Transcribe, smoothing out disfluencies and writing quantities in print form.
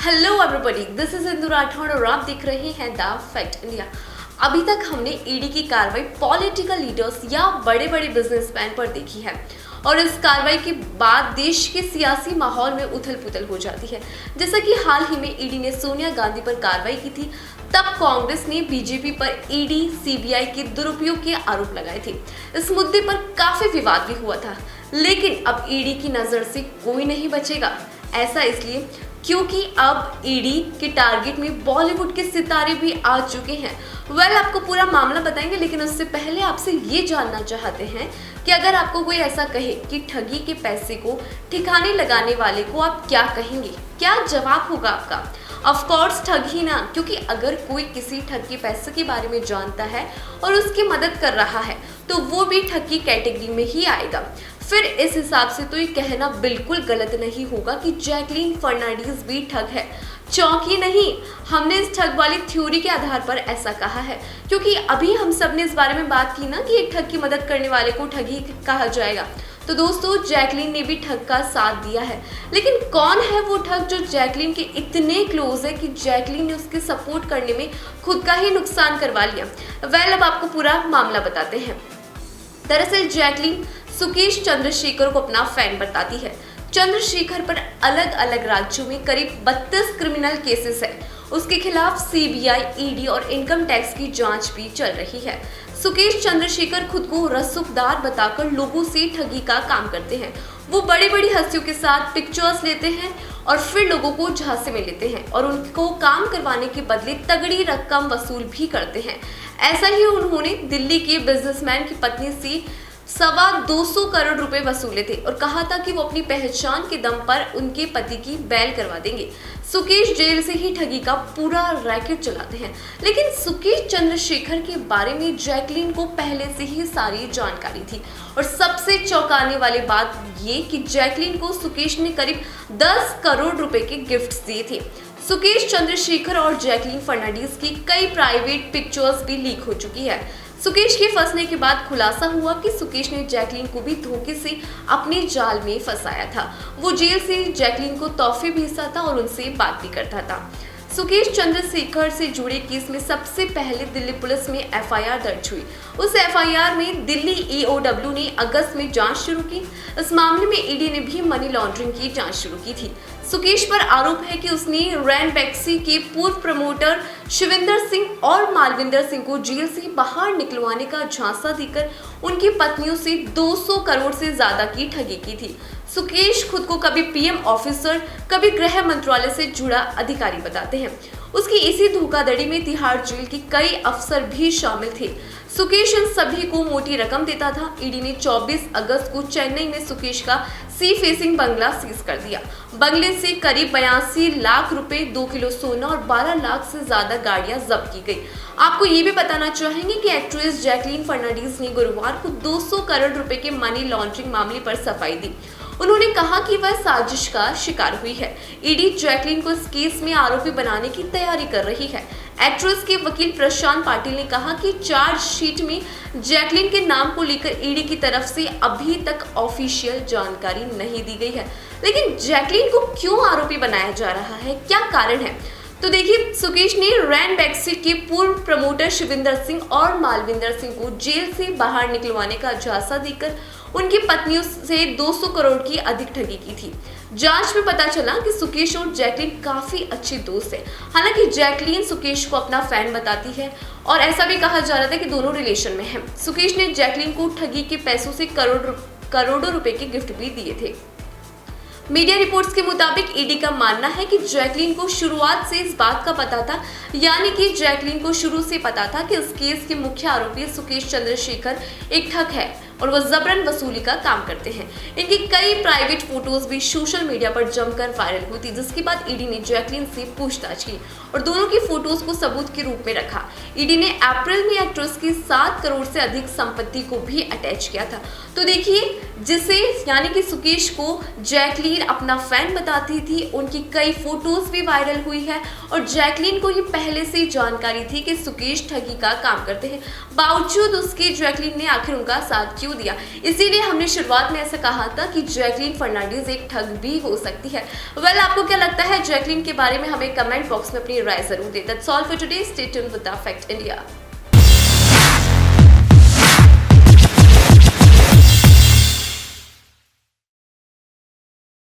Hello everybody, this is Indu Rathore और आप देख रहे हैं द फैक्ट इंडिया। अभी तक हमने ईडी की कार्रवाई पॉलिटिकल लीडर्स या बड़े बड़े बिजनेसमैन पर देखी है और इस कार्रवाई के बाद देश के सियासी माहौल में उथल पुथल हो जाती है। जैसा कि हाल ही में ईडी ने सोनिया गांधी पर कार्रवाई की थी, तब कांग्रेस ने बीजेपी पर ईडी सीबीआई के दुरुपयोग के आरोप लगाए थे। इस मुद्दे पर काफी विवाद भी हुआ था, लेकिन अब ईडी की नजर से कोई नहीं बचेगा। ऐसा इसलिए क्योंकि अब ईडी के टारगेट में बॉलीवुड के सितारे भी आ चुके हैं। आपको पूरा मामला बताएंगे, लेकिन उससे पहले आपसे ये जानना चाहते हैं कि अगर आपको कोई ऐसा कहे कि ठगी के पैसे को ठिकाने लगाने वाले को आप क्या कहेंगे, क्या जवाब होगा आपका? ऑफ कोर्स ठग ही ना, क्योंकि अगर कोई किसी ठग के पैसे के बारे में जानता है और उसकी मदद कर रहा है तो वो भी ठग की कैटेगरी में ही आएगा। फिर इस हिसाब से तो ये कहना बिल्कुल गलत नहीं होगा कि जैकलीन फर्नांडीज भी ठग है। चौंकी नहीं, हमने इस ठग वाली थ्योरी के आधार पर ऐसा कहा है क्योंकि अभी हम सब ने इस बारे में बात की ना कि एक ठग की मदद करने वाले को ठग ही कहा जाएगा। तो दोस्तों, जैकलीन ने भी ठग का साथ दिया है, लेकिन कौन है वो ठग जो जैकलीन के इतने क्लोज है कि जैकलीन ने उसके सपोर्ट करने में खुद का ही नुकसान करवा लिया? अब आपको पूरा मामला बताते हैं। दरअसल जैकलीन सुकेश चंद्रशेखर को अपना फैन बताती है। चंद्रशेखर पर अलग अलग राज्यों में करीब 32 क्रिमिनल केसेस है। उसके खिलाफ सीबीआई, ईडी और इनकम टैक्स की जांच भी चल रही है। सुकेश चंद्रशेखर खुद को रसूखदार बताकर लोगों से ठगी का काम करते हैं। वो बड़ी बड़ी हस्तियों के साथ पिक्चर्स लेते हैं और फिर लोगों को झांसे में लेते हैं और उनको काम करवाने के बदले तगड़ी रकम वसूल भी करते हैं। ऐसा ही उन्होंने दिल्ली के बिजनेसमैन की पत्नी से 225 करोड़ रुपए वसूले थे और कहा था कि वो अपनी पहचान के दम पर उनके पति की बैल करवा देंगे। सुकेश जेल से ही ठगी का पूरा रैकेट चलाते हैं, लेकिन सुकेश चंद्रशेखर के बारे में जैकलीन को पहले से ही सारी जानकारी थी। और सबसे चौंकाने वाली बात ये कि जैकलीन को सुकेश ने करीब 10 करोड़ रुपए के गिफ्ट्स दिए थे। सुकेश चंद्रशेखर और जैकलीन फर्नांडीज की कई प्राइवेट पिक्चर्स भी लीक हो चुकी है। सुकेश के फंसने के बाद खुलासा हुआ कि सुकेश ने जैकलीन को भी धोखे से अपने जाल में फंसाया था। वो जेल से जैकलीन को तोहफे भेजता था और उनसे बात भी करता था। सुकेश चंद्रशेखर से जुड़े केस में सबसे पहले दिल्ली पुलिस में एफआईआर दर्ज हुई। उस एफआईआर में दिल्ली ईओडब्ल्यू ने अगस्त में जांच शुरू की। इस मामले में ईडी ने भी मनी लॉन्ड्रिंग की जांच शुरू की थी। सुकेश पर आरोप है कि उसने रैनबैक्सी के पूर्व प्रमोटर शिविंदर सिंह और मालविंदर सिंह को जेल से बाहर निकलवाने का झांसा देकर उनकी पत्नियों से 200 करोड़ से ज्यादा की ठगी की थी। सुकेश खुद को कभी पीएम ऑफिसर, कभी गृह मंत्रालय से जुड़ा अधिकारी बताते हैं। उसकी इसी धोखाधड़ी में तिहाड़ जेल के कई अफसर भी शामिल थे। सुकेश इन सभी को मोटी रकम देता था। ईडी ने 24 अगस्त को चेन्नई में सुकेश का सी फेसिंग बंगला सीज कर दिया। बंगले से करीब 82 लाख रुपए, 2 किलो सोना और 12 लाख से ज्यादा गाड़ियां जब्त की गई। आपको ये भी बताना चाहेंगे कि एक्ट्रेस जैकलीन फर्नांडीज ने गुरुवार को 200 करोड़ रुपए के मनी लॉन्ड्रिंग मामले पर सफाई दी। उन्होंने कहा कि वह साजिश का शिकार हुई है। ईडी जैकलीन को इस केस में आरोपी बनाने की तैयारी कर रही है। एक्ट्रेस के वकील प्रशांत पाटिल ने कहा कि चार्जशीट में जैकलीन के नाम को लेकर ईडी की तरफ से अभी तक ऑफिशियल जानकारी नहीं दी गई है, लेकिन जैकलीन को क्यों आरोपी बनाया जा रहा है, क्या कारण है? तो देखिए, सुकेश ने रैनबैक्सी के पूर्व प्रमोटर शिविंदर सिंह और मालविंदर सिंह को जेल से बाहर निकलवाने का झांसा देकर उनकी पत्नियों से 200 करोड़ की अधिक ठगी की थी। जांच में पता चला कि सुकेश और जैकलीन काफी अच्छे दोस्त हैं। हालांकि जैकलीन सुकेश को अपना फैन बताती है और ऐसा भी कहा जा रहा था कि दोनों रिलेशन में हैं। सुकेश ने जैकलीन को ठगी के पैसों से करोड़ों रुपए के गिफ्ट भी दिए थे। मीडिया रिपोर्ट्स के मुताबिक ईडी का मानना है कि जैकलीन को शुरुआत से इस बात का पता था, यानी कि जैकलीन को शुरू से पता था कि इस केस के मुख्य आरोपी सुकेश चंद्रशेखर एक ठग है और वो जबरन वसूली का काम करते हैं। इनकी कई प्राइवेट फोटोज भी सोशल मीडिया पर जमकर वायरल हुई थी, जिसके बाद ईडी ने जैकलीन से पूछताछ की और दोनों की फोटोज को सबूत के रूप में रखा। ईडी ने अप्रैल में एक्ट्रेस की 7 करोड़ से अधिक संपत्ति को भी अटैच किया था। तो देखिए, जिसे यानी कि सुकेश को जैकलीन अपना फैन बताती थी, उनकी कई फोटोज भी वायरल हुई है और जैकलीन को ये पहले से जानकारी थी कि सुकेश ठगी का काम करते हैं। बावजूद उसके जैकलीन ने आखिर उनका साथ क्यों दिया। इसीलिए हमने शुरुआत में ऐसा कहा था कि जैकलीन फर्नांडीज एक ठग भी हो सकती है। वेल, आपको क्या लगता है जैकलीन के बारे में? हमें कमेंट बॉक्स में अपनी राय जरूर दें। That's all for today. Stay tuned with the fact India.